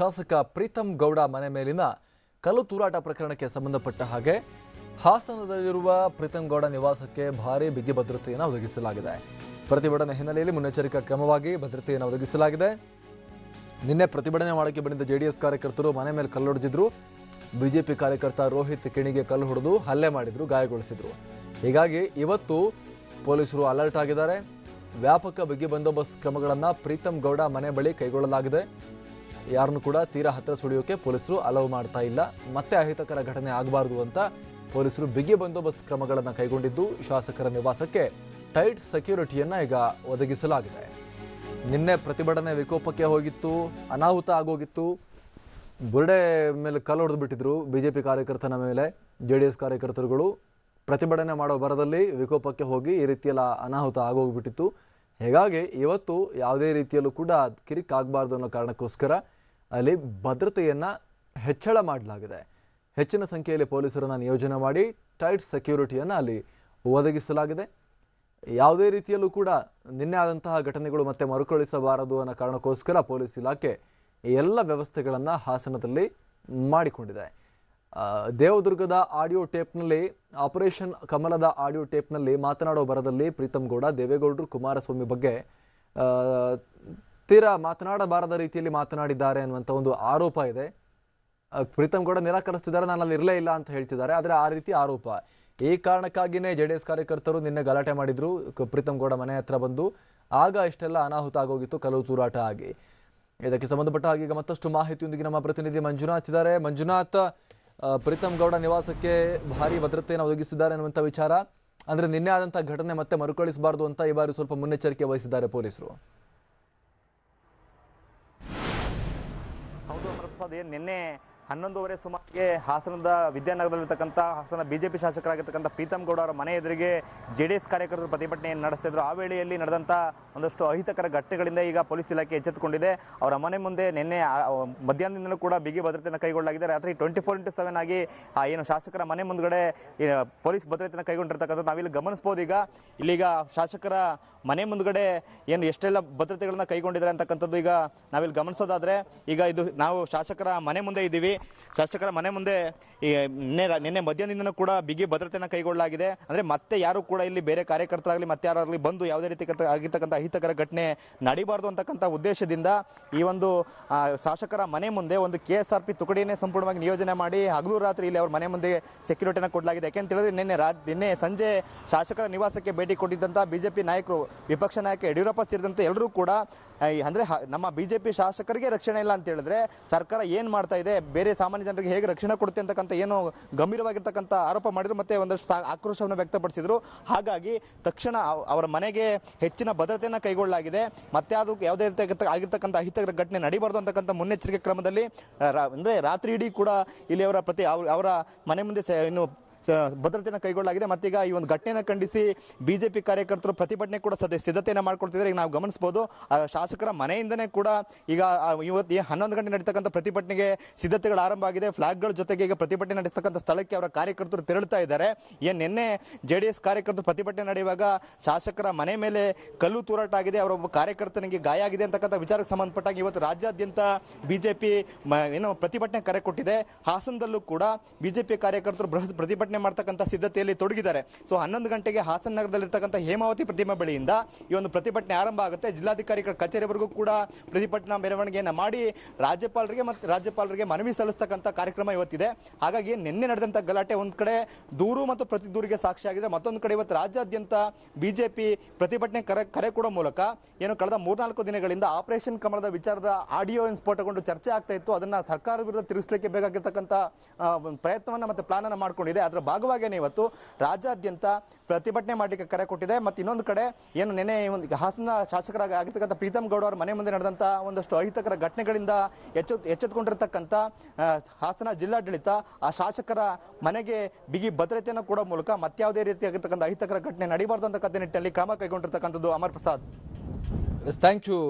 ಶಾಸಕ ಪ್ರೀತಂ ಗೌಡ ಮನೆ ಮೇಲಿನ ಕಲ್ಲು ತೂರಾಟ ಪ್ರಕರಣಕ್ಕೆ ಸಂಬಂಧಪಟ್ಟ ಹಾಗೆ ಹಾಸನದಲ್ಲಿರುವ ಪ್ರೀತಂ ಗೌಡ ನಿವಾಸಕ್ಕೆ ಭಾರೀ ಬಿಗಿ ಭದ್ರತೆಯನ್ನು ಒದಗಿಸಲಾಗಿದೆ. ಪ್ರತಿಭಟನೆ ಹಿನ್ನೆಲೆಯಲ್ಲಿ ಮುನ್ನೆಚ್ಚರಿಕಾ ಕ್ರಮವಾಗಿ ಭದ್ರತೆಯನ್ನು ಒದಗಿಸಲಾಗಿದೆ. ನಿನ್ನೆ ಪ್ರತಿಭಟನೆ ಮಾಡಕ್ಕೆ ಬಂದಿದ್ದ ಜೆಡಿಎಸ್ ಕಾರ್ಯಕರ್ತರು ಮನೆ ಮೇಲೆ ಕಲ್ಲೊಡೆದಿದ್ರು. ಬಿಜೆಪಿ ಕಾರ್ಯಕರ್ತ ರೋಹಿತ್ ಕಿಣಿಗೆ ಕಲ್ಲು ಹೊಡೆದು ಹಲ್ಲೆ ಮಾಡಿದ್ರು, ಗಾಯಗೊಳಿಸಿದ್ರು. ಹೀಗಾಗಿ ಇವತ್ತು ಪೊಲೀಸರು ಅಲರ್ಟ್ ಆಗಿದ್ದಾರೆ. ವ್ಯಾಪಕ ಬಿಗಿ ಬಂದೋಬಸ್ತ್ ಕ್ರಮಗಳನ್ನು ಪ್ರೀತಂ ಗೌಡ ಮನೆ ಬಳಿ ಕೈಗೊಳ್ಳಲಾಗಿದೆ. ಯಾರನ್ನು ಕೂಡ ತೀರಾ ಹತ್ತಿರ ಸುಳಿಯೋಕೆ ಪೊಲೀಸರು ಅಲೌ ಮಾಡ್ತಾ ಇಲ್ಲ. ಮತ್ತೆ ಅಹಿತಕರ ಘಟನೆ ಆಗಬಾರದು ಅಂತ ಪೊಲೀಸರು ಬಿಗಿ ಬಂದೋಬಸ್ತ್ ಕ್ರಮಗಳನ್ನು ಕೈಗೊಂಡಿದ್ದು ಶಾಸಕರ ನಿವಾಸಕ್ಕೆ ಟೈಟ್ ಸೆಕ್ಯೂರಿಟಿಯನ್ನು ಈಗ ಒದಗಿಸಲಾಗಿದೆ. ನಿನ್ನೆ ಪ್ರತಿಭಟನೆ ವಿಕೋಪಕ್ಕೆ ಹೋಗಿತ್ತು, ಅನಾಹುತ ಆಗೋಗಿತ್ತು. ಬುರುಡೆ ಮೇಲೆ ಕಲ್ಲು ಹೊಡೆದು ಬಿಟ್ಟಿದ್ರು ಬಿಜೆಪಿ ಕಾರ್ಯಕರ್ತನ ಮೇಲೆ. ಜೆಡಿಎಸ್ ಕಾರ್ಯಕರ್ತರುಗಳು ಪ್ರತಿಭಟನೆ ಮಾಡೋ ಬರದಲ್ಲಿ ವಿಕೋಪಕ್ಕೆ ಹೋಗಿ ಈ ರೀತಿಯೆಲ್ಲ ಅನಾಹುತ ಆಗೋಗ್ಬಿಟ್ಟಿತ್ತು. ಹೀಗಾಗಿ ಇವತ್ತು ಯಾವುದೇ ರೀತಿಯಲ್ಲೂ ಕೂಡ ಕಿರಿಕಾಗಬಾರ್ದು ಅನ್ನೋ ಕಾರಣಕ್ಕೋಸ್ಕರ ಅಲ್ಲಿ ಭದ್ರತೆಯನ್ನು ಹೆಚ್ಚಳ ಮಾಡಲಾಗಿದೆ. ಹೆಚ್ಚಿನ ಸಂಖ್ಯೆಯಲ್ಲಿ ಪೊಲೀಸರನ್ನು ನಿಯೋಜನೆ ಮಾಡಿ ಟೈಟ್ ಸೆಕ್ಯೂರಿಟಿಯನ್ನು ಅಲ್ಲಿ ಒದಗಿಸಲಾಗಿದೆ. ಯಾವುದೇ ರೀತಿಯಲ್ಲೂ ಕೂಡ ನಿನ್ನೆ ಆದಂತಹ ಘಟನೆಗಳು ಮತ್ತೆ ಮರುಕಳಿಸಬಾರದು ಅನ್ನೋ ಕಾರಣಕ್ಕೋಸ್ಕರ ಪೊಲೀಸ್ ಇಲಾಖೆ ಎಲ್ಲ ವ್ಯವಸ್ಥೆಗಳನ್ನು ಹಾಸನದಲ್ಲಿ ಮಾಡಿಕೊಂಡಿದೆ. ದೇವದುರ್ಗದ ಆಡಿಯೋ ಟೇಪ್ನಲ್ಲಿ, ಆಪರೇಷನ್ ಕಮಲದ ಆಡಿಯೋ ಟೇಪ್ನಲ್ಲಿ ಮಾತನಾಡೋ ಬರದಲ್ಲಿ ಪ್ರೀತಂ ಗೌಡ ದೇವೇಗೌಡರು ಕುಮಾರಸ್ವಾಮಿ ಬಗ್ಗೆ ತೀರಾ ಮಾತನಾಡಬಾರದ ರೀತಿಯಲ್ಲಿ ಮಾತನಾಡಿದ್ದಾರೆ ಅನ್ನುವಂಥ ಒಂದು ಆರೋಪ ಇದೆ. ಪ್ರೀತಂ ಗೌಡ ನಿರಾಕರಿಸ್ತಿದ್ದಾರೆ, ನಾನು ಅಲ್ಲಿ ಇರಲೇ ಇಲ್ಲ ಅಂತ ಹೇಳ್ತಿದ್ದಾರೆ. ಆದರೆ ಆ ರೀತಿ ಆರೋಪ. ಈ ಕಾರಣಕ್ಕಾಗಿಯೇ ಜೆಡಿಎಸ್ ಕಾರ್ಯಕರ್ತರು ನಿನ್ನೆ ಗಲಾಟೆ ಮಾಡಿದ್ರು ಪ್ರೀತಂ ಗೌಡ ಮನೆ ಹತ್ರ ಬಂದು. ಆಗ ಇಷ್ಟೆಲ್ಲ ಅನಾಹುತ ಆಗೋಗಿತ್ತು, ಕಲ್ಲು ತೂರಾಟ ಆಗಿ. ಇದಕ್ಕೆ ಸಂಬಂಧಪಟ್ಟ ಹಾಗೆ ಈಗ ಮತ್ತಷ್ಟು ಮಾಹಿತಿಯೊಂದಿಗೆ ನಮ್ಮ ಪ್ರತಿನಿಧಿ ಮಂಜುನಾಥ್ ಇದ್ದಾರೆ. ಮಂಜುನಾಥ್, ಪ್ರೀತಂ ಗೌಡ ನಿವಾಸಕ್ಕೆ ಭಾರಿ ಭದ್ರತೆಯನ್ನು ಒದಗಿಸಿದ್ದಾರೆ ಅನ್ನುವಂಥ ವಿಚಾರ ಅಂದ್ರೆ ನಿನ್ನೆ ಆದಂಥ ಘಟನೆ ಮತ್ತೆ ಮರುಕಳಿಸಬಾರದು ಅಂತ ಈ ಬಾರಿ ಸ್ವಲ್ಪ ಮುನ್ನೆಚ್ಚರಿಕೆ ವಹಿಸಿದ್ದಾರೆ ಪೊಲೀಸರು. ಹೌದು ಪ್ರಸಾದ್, ನಿನ್ನೆ 11:30 ಸುಮಾರಿಗೆ ಹಾಸನದ ವಿದ್ಯಾನಗರದಲ್ಲಿರ್ತಕ್ಕಂಥ ಹಾಸನ ಬಿಜೆಪಿ ಶಾಸಕರಾಗಿರ್ತಕ್ಕಂಥ ಪ್ರೀತಂ ಗೌಡ ಅವರ ಮನೆ ಎದುರಿಗೆ ಜೆಡಿಎಸ್ ಕಾರ್ಯಕರ್ತರು ಪ್ರತಿಭಟನೆಯನ್ನು ನಡೆಸ್ತಿದ್ರು. ಆ ವೇಳೆಯಲ್ಲಿ ನಡೆದಂಥ ಒಂದಷ್ಟು ಅಹಿತಕರ ಘಟನೆಗಳಿಂದ ಈಗ ಪೊಲೀಸ್ ಇಲಾಖೆ ಎಚ್ಚೆತ್ತುಕೊಂಡಿದೆ. ಅವರ ಮನೆ ಮುಂದೆ ನಿನ್ನೆ ಮಧ್ಯಾಹ್ನದಿಂದಲೂ ಕೂಡ ಬಿಗಿ ಭದ್ರತೆಯನ್ನು ಕೈಗೊಳ್ಳಲಾಗಿದೆ. ರಾತ್ರಿ 24x7 ಆಗಿ ಏನು ಶಾಸಕರ ಮನೆ ಮುಂದ್ಗಡೆ ಪೊಲೀಸ್ ಭದ್ರತೆಯನ್ನು ಕೈಗೊಂಡಿರ್ತಕ್ಕಂಥದ್ದು ನಾವಿಲ್ಲಿ ಗಮನಿಸಬಹುದು. ಇಲ್ಲೀಗ ಶಾಸಕರ ಮನೆ ಮುಂದ್ಗಡೆ ಏನು ಎಷ್ಟೆಲ್ಲ ಭದ್ರತೆಗಳನ್ನ ಕೈಗೊಂಡಿದ್ದಾರೆ ಅಂತಕ್ಕಂಥದ್ದು ಈಗ ನಾವಿಲ್ಲಿ ಗಮನಿಸೋದಾದ್ರೆ, ಈಗ ಇದು ನಾವು ಶಾಸಕರ ಮನೆ ಮುಂದೆ ಇದ್ದೀವಿ. ಶಾಸಕರ ಮನೆ ಮುಂದೆ ನಿನ್ನೆ ಮಧ್ಯಾಹ್ನದಿಂದನೂ ಕೂಡ ಬಿಗಿ ಭದ್ರತೆಯನ್ನು ಕೈಗೊಳ್ಳಲಾಗಿದೆ. ಅಂದ್ರೆ ಮತ್ತೆ ಯಾರು ಕೂಡ ಇಲ್ಲಿ ಬೇರೆ ಕಾರ್ಯಕರ್ತರಾಗಲಿ ಮತ್ತೆ ಯಾರಾಗಲಿ ಬಂದು ಯಾವುದೇ ರೀತಿ ಆಗಿರ್ತಕ್ಕಂಥ ಅಹಿತಕರ ಘಟನೆ ನಡೀಬಾರ್ದು ಅಂತಕ್ಕಂಥ ಉದ್ದೇಶದಿಂದ ಈ ಒಂದು ಶಾಸಕರ ಮನೆ ಮುಂದೆ ಒಂದು KSRP ತುಕಡಿಯನ್ನೇ ಸಂಪೂರ್ಣವಾಗಿ ನಿಯೋಜನೆ ಮಾಡಿ ಹಗಲು ರಾತ್ರಿ ಇಲ್ಲಿ ಅವ್ರ ಮನೆ ಮುಂದೆ ಸೆಕ್ಯೂರಿಟಿಯನ್ನು ಕೊಡಲಾಗಿದೆ. ಯಾಕೆಂತ ಹೇಳಿದ್ರೆ ನಿನ್ನೆ ಸಂಜೆ ಶಾಸಕರ ನಿವಾಸಕ್ಕೆ ಭೇಟಿ ಕೊಟ್ಟಿದ್ದಂಥ ಬಿಜೆಪಿ ನಾಯಕರು, ವಿಪಕ್ಷ ನಾಯಕ ಯಡಿಯೂರಪ್ಪ ಸೇರಿದಂತೆ ಎಲ್ಲರೂ ಕೂಡ ಅಂದ್ರೆ ನಮ್ಮ ಬಿಜೆಪಿ ಶಾಸಕರಿಗೆ ರಕ್ಷಣೆ ಇಲ್ಲ ಅಂತ ಹೇಳಿದ್ರೆ ಸರ್ಕಾರ ಏನ್ ಮಾಡ್ತಾ ಇದೆ, ಬೇರೆ ಸಾಮಾನ್ಯ ಜನರಿಗೆ ಹೇಗೆ ರಕ್ಷಣೆ ಕೊಡುತ್ತೆ ಅಂತಕ್ಕಂಥ ಏನು ಗಂಭೀರವಾಗಿರ್ತಕ್ಕಂಥ ಆರೋಪ ಮಾಡಿದ್ರು, ಮತ್ತೆ ಒಂದಷ್ಟು ಆಕ್ರೋಶವನ್ನು ವ್ಯಕ್ತಪಡಿಸಿದ್ರು. ಹಾಗಾಗಿ ತಕ್ಷಣ ಅವರ ಮನೆಗೆ ಹೆಚ್ಚಿನ ಭದ್ರತೆಯನ್ನು ಕೈಗೊಳ್ಳಲಾಗಿದೆ. ಮತ್ತೆ ಅದು ಯಾವುದೇ ರೀತಿ ಆಗಿರ್ತಕ್ಕಂಥ ಅಹಿತಕರ ಘಟನೆ ನಡೀಬಾರ್ದು ಅಂತಕ್ಕಂಥ ಮುನ್ನೆಚ್ಚರಿಕೆ ಕ್ರಮದಲ್ಲಿ ಅಂದ್ರೆ ರಾತ್ರಿ ಇಡೀ ಕೂಡ ಇಲ್ಲಿ ಅವರ ಮನೆ ಮುಂದೆ ಇನ್ನು ಭದ್ರತೆಯನ್ನು ಕೈಗೊಳ್ಳಲಾಗಿದೆ. ಮತ್ತೀಗ ಈ ಒಂದು ಘಟನೆಯನ್ನು ಖಂಡಿಸಿ ಬಿಜೆಪಿ ಕಾರ್ಯಕರ್ತರು ಪ್ರತಿಭಟನೆ ಕೂಡ ಸಿದ್ಧತೆಯನ್ನು ಮಾಡ್ಕೊಳ್ತಿದ್ದಾರೆ. ಈಗ ನಾವು ಗಮನಿಸಬಹುದು ಶಾಸಕರ ಮನೆಯಿಂದನೇ ಕೂಡ ಈಗ ಇವತ್ತು 11 ಗಂಟೆ ನಡೀತಕ್ಕಂಥ ಪ್ರತಿಭಟನೆಗೆ ಸಿದ್ಧತೆಗಳು ಆರಂಭ ಆಗಿದೆ. ಫ್ಲಾಗ್ಗಳ ಜೊತೆಗೆ ಈಗ ಪ್ರತಿಭಟನೆ ನಡೆಸ್ತಕ್ಕಂಥ ಸ್ಥಳಕ್ಕೆ ಅವರ ಕಾರ್ಯಕರ್ತರು ತೆರಳುತ್ತಾ ಇದ್ದಾರೆ. ನಿನ್ನೆ ಜೆಡಿಎಸ್ ಕಾರ್ಯಕರ್ತರು ಪ್ರತಿಭಟನೆ ನಡೆಯುವಾಗ ಶಾಸಕರ ಮನೆ ಮೇಲೆ ಕಲ್ಲು ತೂರಾಟ ಆಗಿದೆ, ಅವರೊಬ್ಬ ಕಾರ್ಯಕರ್ತನಿಗೆ ಗಾಯ ಆಗಿದೆ ಅಂತಕ್ಕಂಥ ವಿಚಾರಕ್ಕೆ ಸಂಬಂಧಪಟ್ಟಾಗ ಇವತ್ತು ರಾಜ್ಯಾದ್ಯಂತ ಬಿಜೆಪಿ ಏನು ಪ್ರತಿಭಟನೆ ಕರೆ ಕೊಟ್ಟಿದೆ. ಹಾಸನದಲ್ಲೂ ಕೂಡ ಬಿಜೆಪಿ ಕಾರ್ಯಕರ್ತರು ಬೃಹತ್ ಪ್ರತಿಭಟನೆ ಮಾಡ್ತಕ್ಕಂಥ ಸಿದ್ಧತೆಯಲ್ಲಿ ತೊಡಗಿದ್ದಾರೆ. ಸೊ 11 ಗಂಟೆಗೆ ಹಾಸನ ನಗರದಲ್ಲಿರ್ತಕ್ಕಂಥ ಹೇಮಾವತಿ ಪ್ರತಿಮೆ ಬಳಿಯಿಂದ ಈ ಒಂದು ಪ್ರತಿಭಟನೆ ಆರಂಭ ಆಗುತ್ತೆ. ಜಿಲ್ಲಾಧಿಕಾರಿಗಳ ಕಚೇರಿವರೆಗೂ ಕೂಡ ಪ್ರತಿಭಟನಾ ಮೆರವಣಿಗೆಯನ್ನು ಮಾಡಿ ರಾಜ್ಯಪಾಲರಿಗೆ ಮನವಿ ಸಲ್ಲಿಸ್ತಕ್ಕಂಥ ಕಾರ್ಯಕ್ರಮ ಇವತ್ತಿದೆ. ಹಾಗಾಗಿ ನಿನ್ನೆ ನಡೆದಂಥ ಗಲಾಟೆ ಒಂದ್ ಕಡೆ ದೂರು ಮತ್ತು ಪ್ರತಿದೂರಿಗೆ ಸಾಕ್ಷಿಯಾಗಿದೆ. ಮತ್ತೊಂದು ಕಡೆ ಇವತ್ತು ರಾಜ್ಯಾದ್ಯಂತ ಬಿಜೆಪಿ ಪ್ರತಿಭಟನೆ ಕರೆ ಕೊಡೋ ಮೂಲಕ ಏನು ಕಳೆದ 3-4 ದಿನಗಳಿಂದ ಆಪರೇಷನ್ ಕಮಲದ ವಿಚಾರದ ಆಡಿಯೋ ಸ್ಫೋಟಗೊಂಡು ಚರ್ಚೆ ಆಗ್ತಾ ಇತ್ತು. ಅದನ್ನ ಸರ್ಕಾರದ ವಿರುದ್ಧ ತಿರುಗಿಸಲಿಕ್ಕೆ ಬೇಕಾಗಿರ್ತಕ್ಕಂಥ ಪ್ರಯತ್ನವನ್ನ ಮತ್ತೆ ಪ್ಲಾನ್ ಅನ್ನು ಮಾಡ್ಕೊಂಡಿದೆ. ಅದರ ಭಾಗವಾಗಿಯೇ ಇವತ್ತು ರಾಜ್ಯಾದ್ಯಂತ ಪ್ರತಿಭಟನೆ ಮಾಡಲಿಕ್ಕೆ ಕರೆ ಕೊಟ್ಟಿದೆ. ಮತ್ತು ಇನ್ನೊಂದು ಕಡೆ ಏನು ನೆನೆ ಹಾಸನ ಶಾಸಕರಾಗಿ ಆಗಿರ್ತಕ್ಕಂಥ ಪ್ರೀತಂ ಗೌಡ ಅವರ ಮನೆ ಮುಂದೆ ನಡೆದಂತ ಒಂದಷ್ಟು ಅಹಿತಕರ ಘಟನೆಗಳಿಂದ ಎಚ್ಚೆತ್ತುಕೊಂಡಿರ್ತಕ್ಕಂಥ ಹಾಸನ ಜಿಲ್ಲಾಡಳಿತ ಆ ಶಾಸಕರ ಮನೆಗೆ ಬಿಗಿ ಭದ್ರತೆಯನ್ನು ಕೊಡೋ ಮೂಲಕ ಮತ್ಯಾವುದೇ ರೀತಿಯಾಗಿರ್ತಕ್ಕಂಥ ಅಹಿತಕರ ಘಟನೆ ನಡೀಬಾರ್ದು ಅಂತಕ್ಕಂಥ ನಿಟ್ಟಿನಲ್ಲಿ ಕ್ರಮ ಕೈಗೊಂಡಿರ್ತಕ್ಕಂಥದ್ದು. Amar Prasad, thank you.